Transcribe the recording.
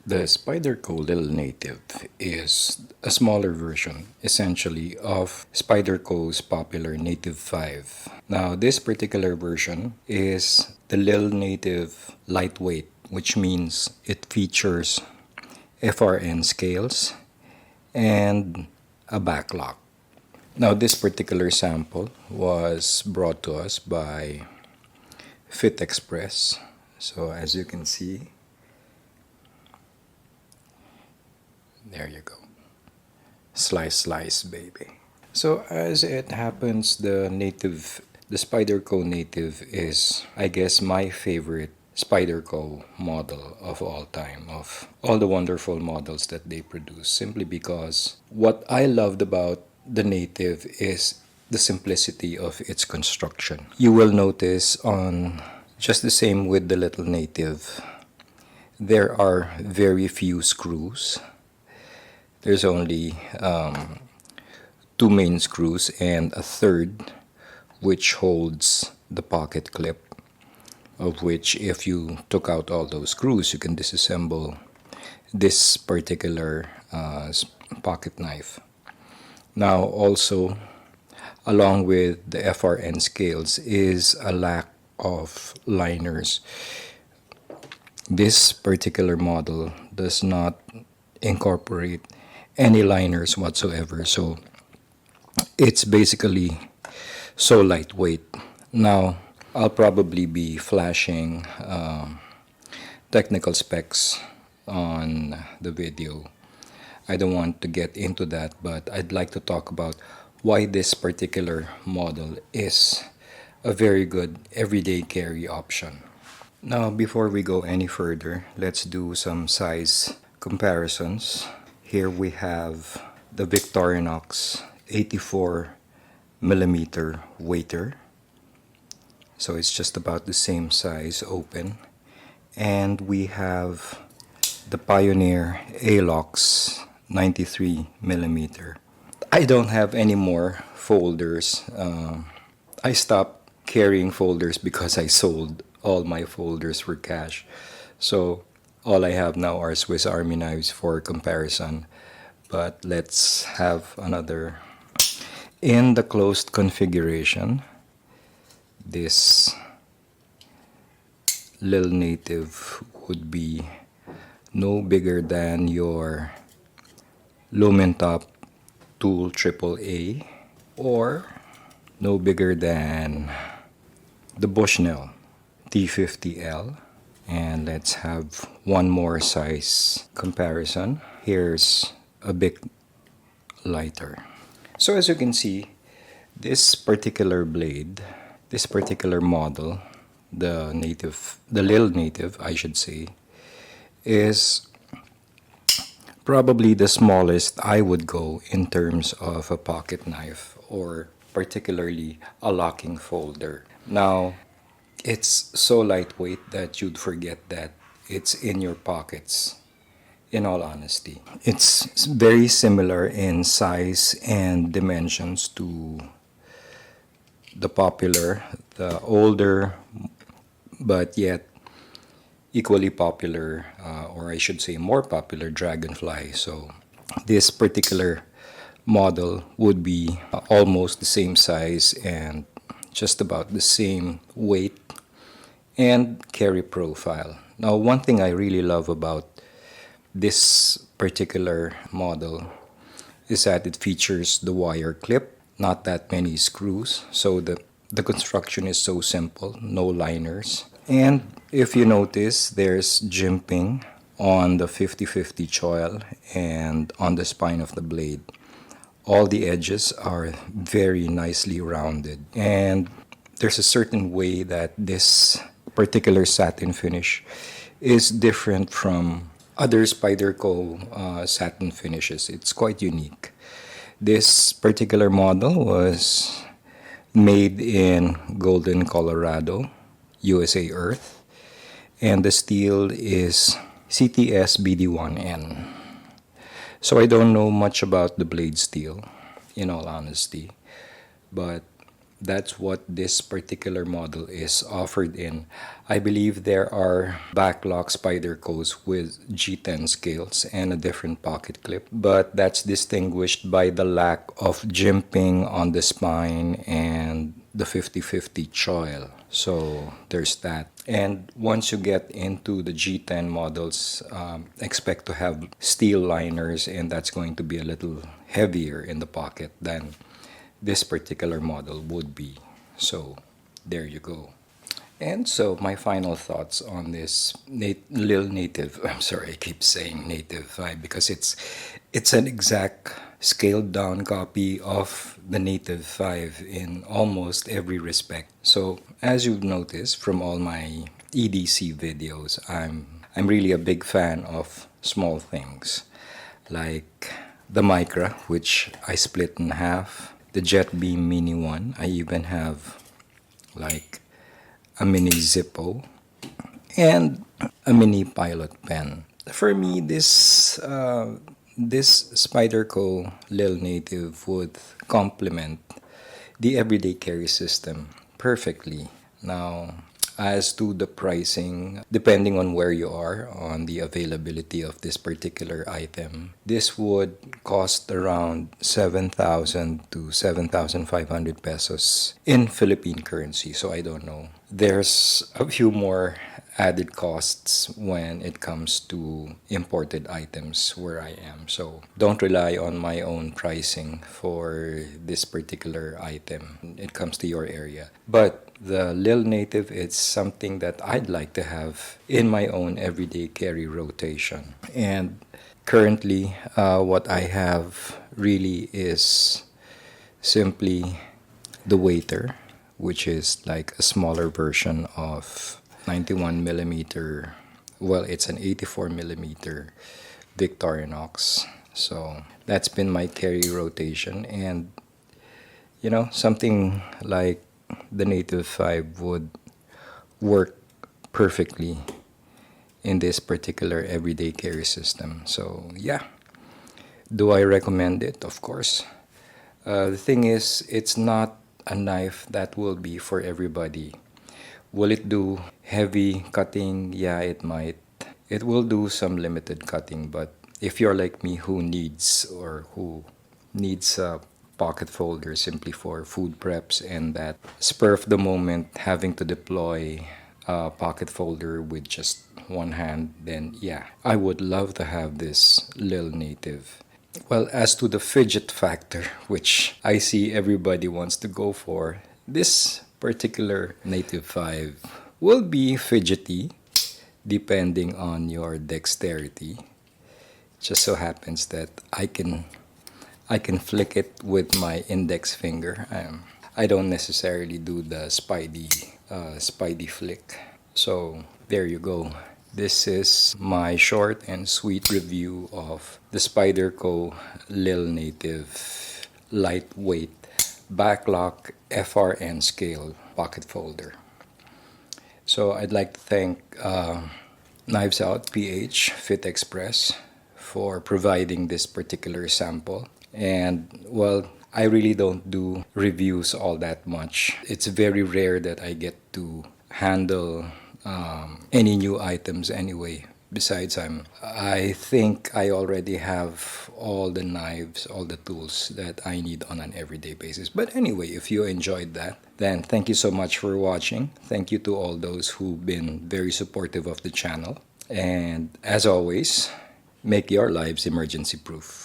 The Spyderco Lil Native is a smaller version, essentially, of Spyderco's popular Native 5. Now, this particular version is the Lil Native Lightweight, which means it features FRN scales and a backlock. Now, this particular sample was brought to us by Fit Express. So, as you can see, there you go. Slice, slice, baby. So as it happens, the Spyderco Native is, I guess, my favorite Spyderco model of all time, of all the wonderful models that they produce, simply because what I loved about the Native is the simplicity of its construction. You will notice on just the same with the Little Native, there are very few screws. There's only two main screws and a third which holds the pocket clip, of which if you took out all those screws you can disassemble this particular pocket knife. Now also, along with the FRN scales, is a lack of liners. This particular model does not incorporate any liners whatsoever, so it's basically so lightweight. Now I'll probably be flashing technical specs on the video. I don't want to get into that, but I'd like to talk about why this particular model is a very good everyday carry option. Now, before we go any further, let's do some size comparisons. Here we have the Victorinox 84 millimeter waiter. So it's just about the same size open. And we have the Pioneer Alox 93 millimeter. I don't have any more folders. I stopped carrying folders because I sold all my folders for cash. So all I have now are Swiss Army knives for comparison. But let's have another. In the closed configuration, this Lil Native would be no bigger than your Lumentop Tool AAA, or no bigger than the Bushnell T50L. And let's have one more size comparison. Here's a bit lighter. So as you can see, this particular blade, this particular model, the Lil Native, I should say, is probably the smallest I would go in terms of a pocket knife, or particularly a locking folder. Now, it's so lightweight that you'd forget that it's in your pockets, in all honesty. It's very similar in size and dimensions to the older, but yet equally popular, or I should say more popular, Dragonfly. So this particular model would be almost the same size and just about the same weight and carry profile. Now, one thing I really love about this particular model is that it features the wire clip, not that many screws, so the construction is so simple, no liners. And if you notice, there's jimping on the 50/50 choil and on the spine of the blade. All the edges are very nicely rounded, and there's a certain way that this particular satin finish is different from other Spyderco satin finishes. It's quite unique. This particular model was made in Golden, Colorado, USA Earth, and the steel is CTS BD1N. So I don't know much about the blade steel, in all honesty, but that's what this particular model is offered in. I believe there are backlock Spydercos with G10 scales and a different pocket clip, but that's distinguished by the lack of jimping on the spine and the 50/50 choil. So there's that. And once you get into the G10 models, expect to have steel liners, and that's going to be a little heavier in the pocket than this particular model would be. So there you go. And so my final thoughts on this Lil Native. I'm sorry, I keep saying Native 5 because it's an exact scaled down copy of the Native 5 in almost every respect. So as you've noticed from all my EDC videos, I'm really a big fan of small things like the Micra, which I split in half, the Jet Beam Mini 1. I even have like a mini Zippo and a mini pilot pen. For me, this Spyderco Lil Native would complement the everyday carry system perfectly. Now, as to the pricing, depending on where you are on the availability of this particular item, this would cost around 7,000 to 7,500 pesos in Philippine currency. So I don't know. There's a few more added costs when it comes to imported items where I am. So don't rely on my own pricing for this particular item. It comes to your area. But the Lil Native is something that I'd like to have in my own everyday carry rotation. And currently, what I have really is simply the waiter, which is like a smaller version of 91 millimeter. Well, it's an 84 millimeter Victorinox. So that's been my carry rotation, and something like the Native 5 would work perfectly in this particular everyday carry system. So yeah, do I recommend it? Of course. The thing is, it's not a knife that will be for everybody. Will it do heavy cutting? Yeah, it might. It will do some limited cutting, but if you're like me who needs a pocket folder simply for food preps and that spur of the moment having to deploy a pocket folder with just one hand, then yeah, I would love to have this Lil Native. Well, as to the fidget factor, which I see everybody wants to go for, this particular Native 5 will be fidgety depending on your dexterity. Just so happens that I can flick it with my index finger. I don't necessarily do the Spidey flick. So there you go. This is my short and sweet review of the Spyderco Lil Native lightweight backlock FRN scale pocket folder. So I'd like to thank Knives Out PH Fit Express for providing this particular sample. And well, I really don't do reviews all that much. It's very rare that I get to handle any new items anyway. Besides, I think I already have all the knives, all the tools that I need on an everyday basis. But anyway, if you enjoyed that, then thank you so much for watching. Thank you to all those who've been very supportive of the channel. And as always, make your lives emergency proof.